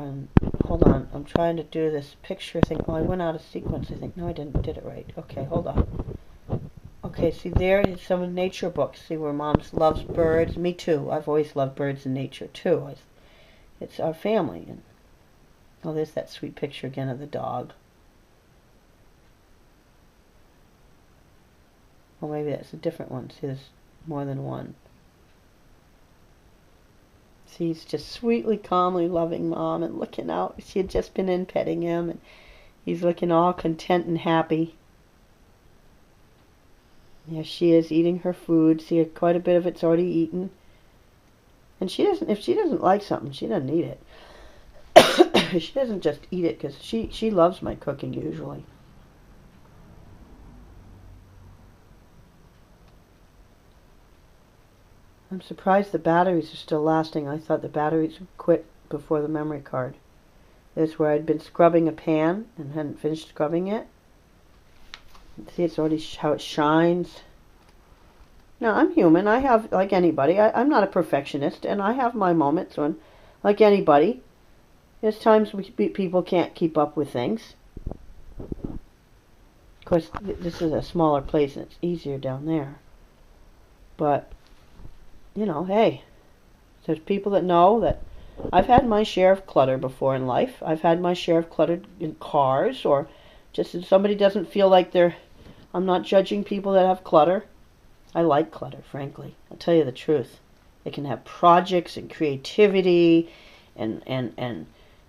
and hold on, I'm trying to do this picture thing. Oh, I went out of sequence, I think. No, I didn't. Did it right. Okay, hold on. Okay, see there is some nature books. See where Mom loves birds. Me too. I've always loved birds and nature too. It's our family. And oh, there's that sweet picture again of the dog. Or maybe that's a different one. See, there's more than one. See, he's just sweetly, calmly loving Mom and looking out. She had just been in petting him, and he's looking all content and happy. There she is eating her food. See, quite a bit of it's already eaten. And she doesn't. If she doesn't like something, she doesn't eat it. She doesn't just eat it because she loves my cooking usually. I'm surprised the batteries are still lasting. I thought the batteries would quit before the memory card. This is where I'd been scrubbing a pan and hadn't finished scrubbing it. See, it's already how it shines. Now, I'm human. I have, like anybody, I'm not a perfectionist, and I have my moments when, like anybody, there's times people can't keep up with things. Of course, this is a smaller place, and it's easier down there. But, you know, hey, there's people that know that I've had my share of clutter before in life. I've had my share of clutter in cars, or just if somebody doesn't feel like I'm not judging people that have clutter. I like clutter, frankly. I'll tell you the truth. They can have projects and creativity and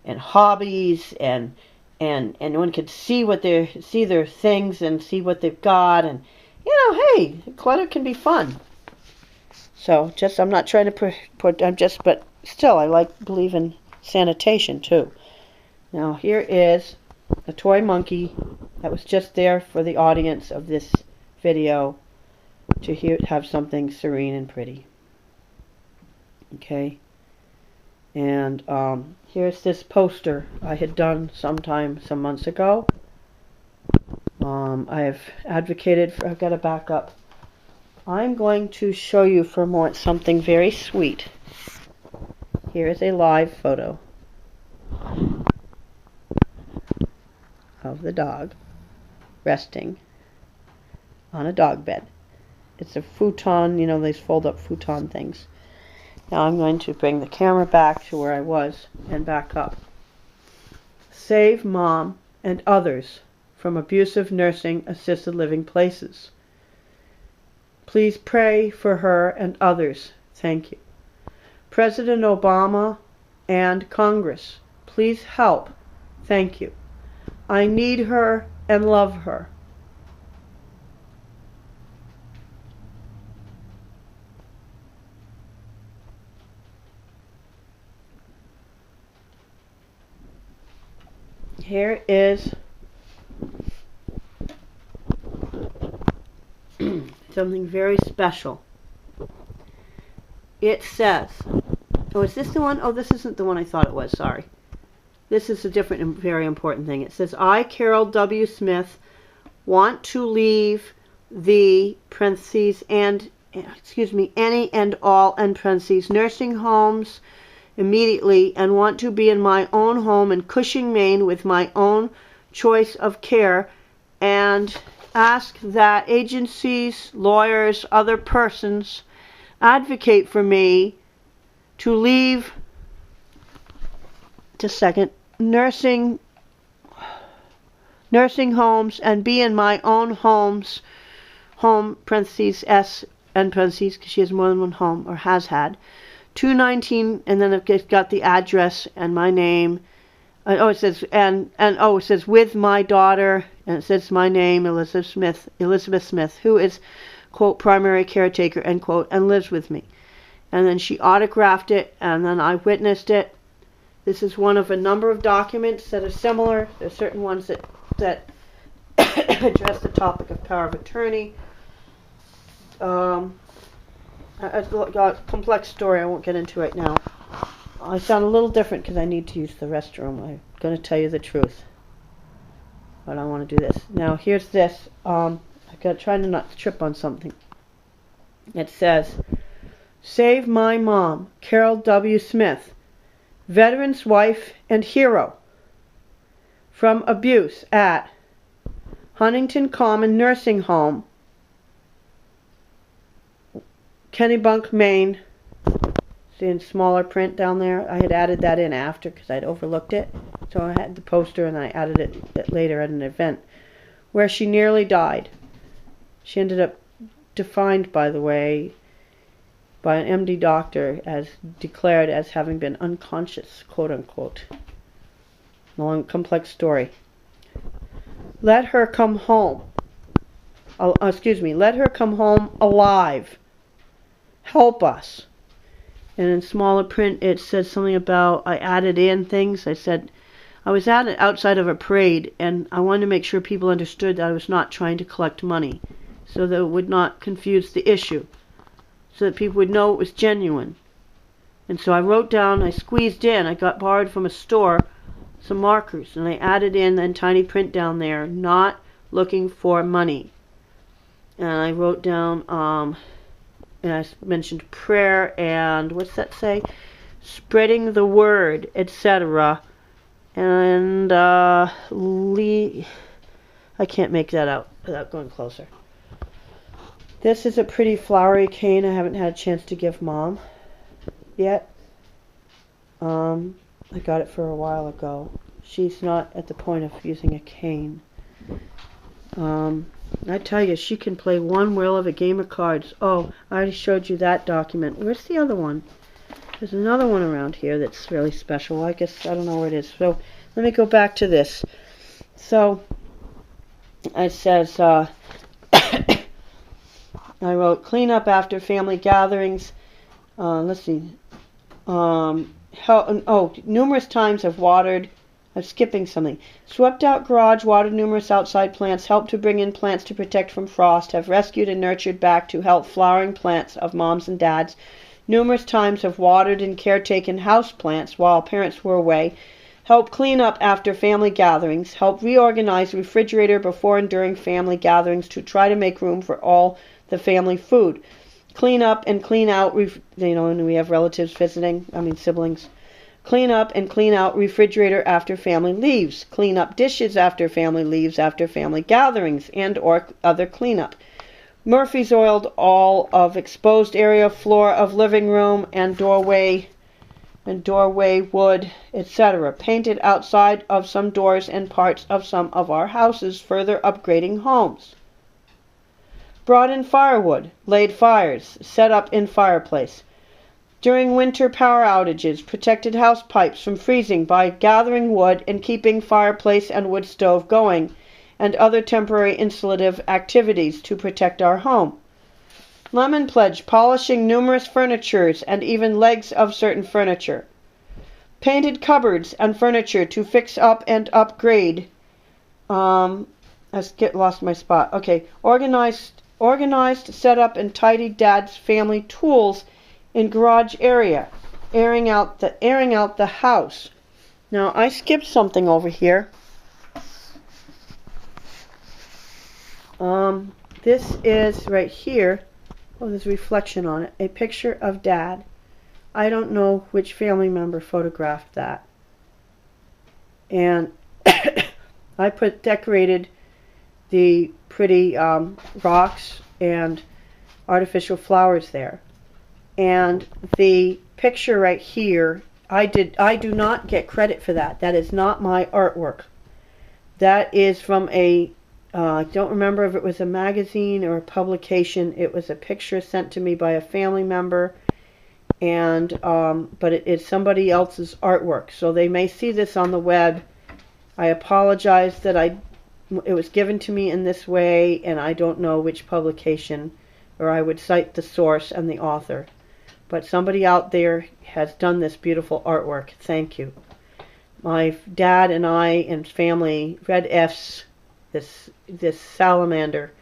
hobbies and one can see their things and see what they've got, and you know, hey, clutter can be fun. So I'm not trying to but still I believe in sanitation too. Now here is a toy monkey that was just there for the audience of this video to have something serene and pretty. Okay. And here's this poster I had done some months ago. I have advocated for, I've got to back up. I'm going to show you for a moment something very sweet. Here is a live photo of the dog resting on a dog bed. It's a futon, you know, these fold-up futon things. Now I'm going to bring the camera back to where I was and back up. Save Mom and others from abusive nursing assisted living places. Please pray for her and others. Thank you. President Obama and Congress, please help. Thank you. I need her and love her. Here is something very special. It says, oh, is this the one? Oh, this isn't the one I thought it was, sorry. This is a different and very important thing. It says, I, Carol W. Smith, want to leave the, parentheses, and, any and all, and parentheses, nursing homes immediately, and want to be in my own home in Cushing, Maine, with my own choice of care, and ask that agencies, lawyers, other persons advocate for me to leave, just a second, nursing homes and be in my own home, parentheses, S, and parentheses, because she has more than one home, or has had, 219, and then it's got the address and my name. It says it says with my daughter, and it says my name, Elizabeth Smith, who is, quote, primary caretaker, end quote, and lives with me. And then she autographed it, and then I witnessed it. This is one of a number of documents that are similar. There's certain ones that address the topic of power of attorney. It's got a complex story I won't get into right now. I sound a little different because I need to use the restroom. I'm going to tell you the truth. But I want to do this. Now, here's this. I've got to try to not trip on something. It says, Save my mom, Carol W. Smith. veteran's wife and hero from abuse at Huntington Common Nursing Home, Kennebunk, Maine. See in smaller print down there? I had added that in after because I'd overlooked it. So I had the poster and I added it later at an event where she nearly died. She ended up defined, by the way, by an MD doctor as declared as having been unconscious, quote unquote. Long, complex story. Let her come home. Let her come home alive. Help us. And in smaller print, it says something about, I added in things. I said, I was outside of a parade, and I wanted to make sure people understood that I was not trying to collect money, so that it would not confuse the issue, so that people would know it was genuine. And so I wrote down, I squeezed in, I got borrowed from a store, some markers, and I added in tiny print down there, not looking for money. And I wrote down, and I mentioned prayer and, what's that say? Spreading the word, etc. And, I can't make that out without going closer. This is a pretty flowery cane I haven't had a chance to give Mom yet. I got it for a while ago. She's not at the point of using a cane. I tell you, she can play one wheel of a game of cards. Oh, I already showed you that document. Where's the other one? There's another one around here that's really special. I guess I don't know where it is. So let me go back to this. So it says, I wrote clean up after family gatherings. Let's see. Numerous times I've watered. I'm skipping something. Swept out garage, watered numerous outside plants, helped to bring in plants to protect from frost, have rescued and nurtured back to help flowering plants of moms and dads. Numerous times have watered and caretaken house plants while parents were away. Help clean up after family gatherings. Help reorganize refrigerator before and during family gatherings to try to make room for all the family food. Clean up and clean out, and we have relatives visiting, siblings. Clean up and clean out refrigerator after family leaves. Clean up dishes after family leaves after family gatherings and or other cleanup. Murphy's oiled all of exposed area, floor of living room and doorway wood, etc. Painted outside of some doors and parts of some of our houses, further upgrading homes. Brought in firewood, laid fires, set up in fireplace. During winter power outages, protected house pipes from freezing by gathering wood and keeping fireplace and wood stove going, and other temporary insulative activities to protect our home. Lemon pledge, polishing numerous furnitures and even legs of certain furniture. Painted cupboards and furniture to fix up and upgrade. I lost my spot. Okay, organized, set up and tidied Dad's family tools in garage area, airing out the house. Now I skipped something over here. This is right here. Oh, there's a reflection on it. A picture of Dad. I don't know which family member photographed that. And I decorated the pretty rocks and artificial flowers there. And the picture right here, I do not get credit for that. That is not my artwork. That is from I don't remember if it was a magazine or a publication. It was a picture sent to me by a family member, and but it's somebody else's artwork. So they may see this on the web. I apologize that it was given to me in this way, and I don't know which publication, or I would cite the source and the author. But somebody out there has done this beautiful artwork. Thank you. My dad and I and family, Red F's, this salamander,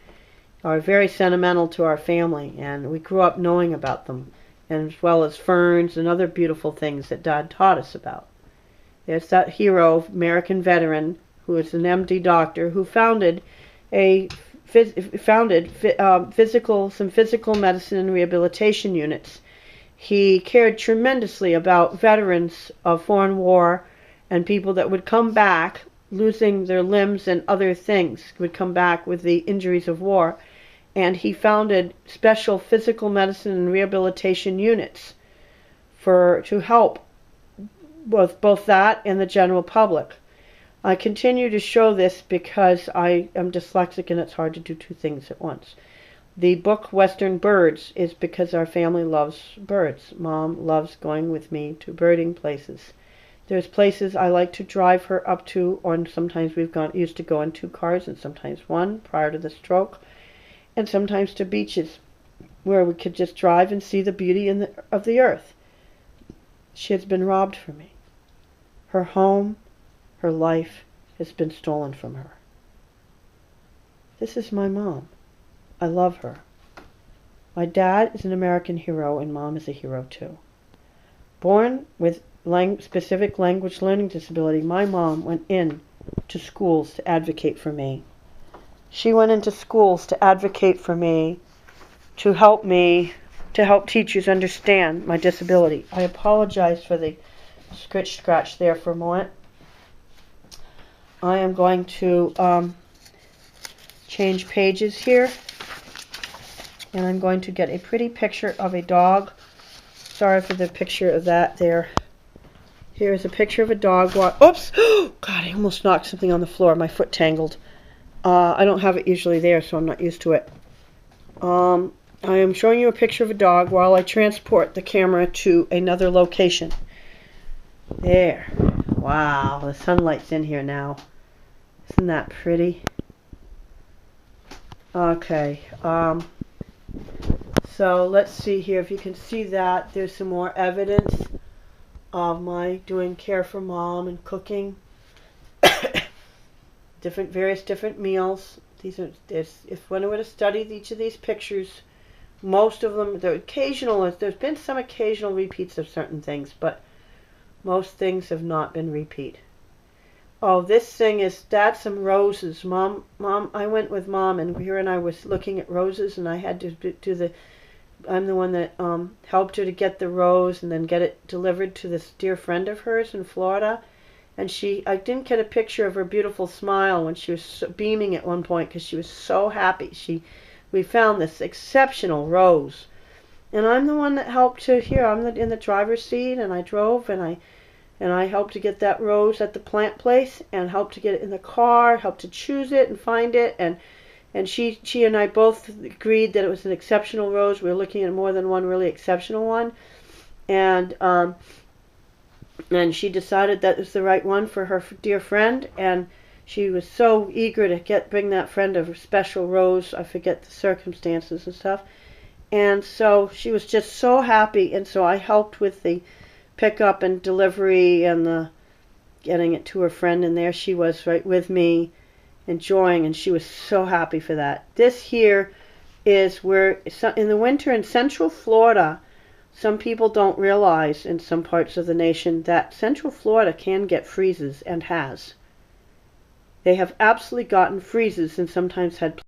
are very sentimental to our family, and we grew up knowing about them, and as well as ferns and other beautiful things that Dad taught us about. There's that hero, American veteran, who is an MD doctor, who founded some physical medicine and rehabilitation units He cared tremendously about veterans of foreign war and people that would come back losing their limbs and other things, would come back with the injuries of war. And he founded special physical medicine and rehabilitation units to help with both that and the general public. I continue to show this because I am dyslexic and it's hard to do two things at once. The book Western Birds is because our family loves birds. Mom loves going with me to birding places. There's places I like to drive her up to, or sometimes used to go in 2 cars and sometimes 1 prior to the stroke, and sometimes to beaches where we could just drive and see the beauty of the earth. She has been robbed from me. Her home, her life has been stolen from her. This is my mom. I love her. My dad is an American hero and Mom is a hero too. Born with specific language learning disability, my mom went in to schools to advocate for me. She went into schools to advocate for me, to help teachers understand my disability. I apologize for the scratch there for a moment. I am going to change pages here, and I'm going to get a pretty picture of a dog. Sorry for the picture of that there. Here's a picture of a dog. Oops! God, I almost knocked something on the floor. My foot tangled. I don't have it usually there, so I'm not used to it. I am showing you a picture of a dog while I transport the camera to another location. There. Wow, the sunlight's in here now. Isn't that pretty? Okay. So let's see here. If you can see that, there's some more evidence of my doing care for Mom and cooking. Various different meals. If one were to study each of these pictures, most of them, there's been some occasional repeats of certain things, but most things have not been repeat. Oh, this thing that's some roses. Mom, I went with Mom, and here and I was looking at roses, and I had to I'm the one that helped her to get the rose and then get it delivered to this dear friend of hers in Florida. And I didn't get a picture of her beautiful smile when she was so beaming at one point because she was so happy. We found this exceptional rose. And I'm the one that helped to, I'm in the driver's seat, and I drove, and I helped to get that rose at the plant place, and helped to get it in the car, helped to choose it and find it, and she and I both agreed that it was an exceptional rose. We were looking at more than one really exceptional one, and she decided that was the right one for her dear friend, and she was so eager to bring that friend a special rose. I forget the circumstances and stuff. And so she was just so happy, and so I helped with the pickup and delivery and the getting it to her friend, and there she was right with me, enjoying, and she was so happy for that. This here is where, in the winter in Central Florida, some people don't realize in some parts of the nation that Central Florida can get freezes and has. They have absolutely gotten freezes and sometimes had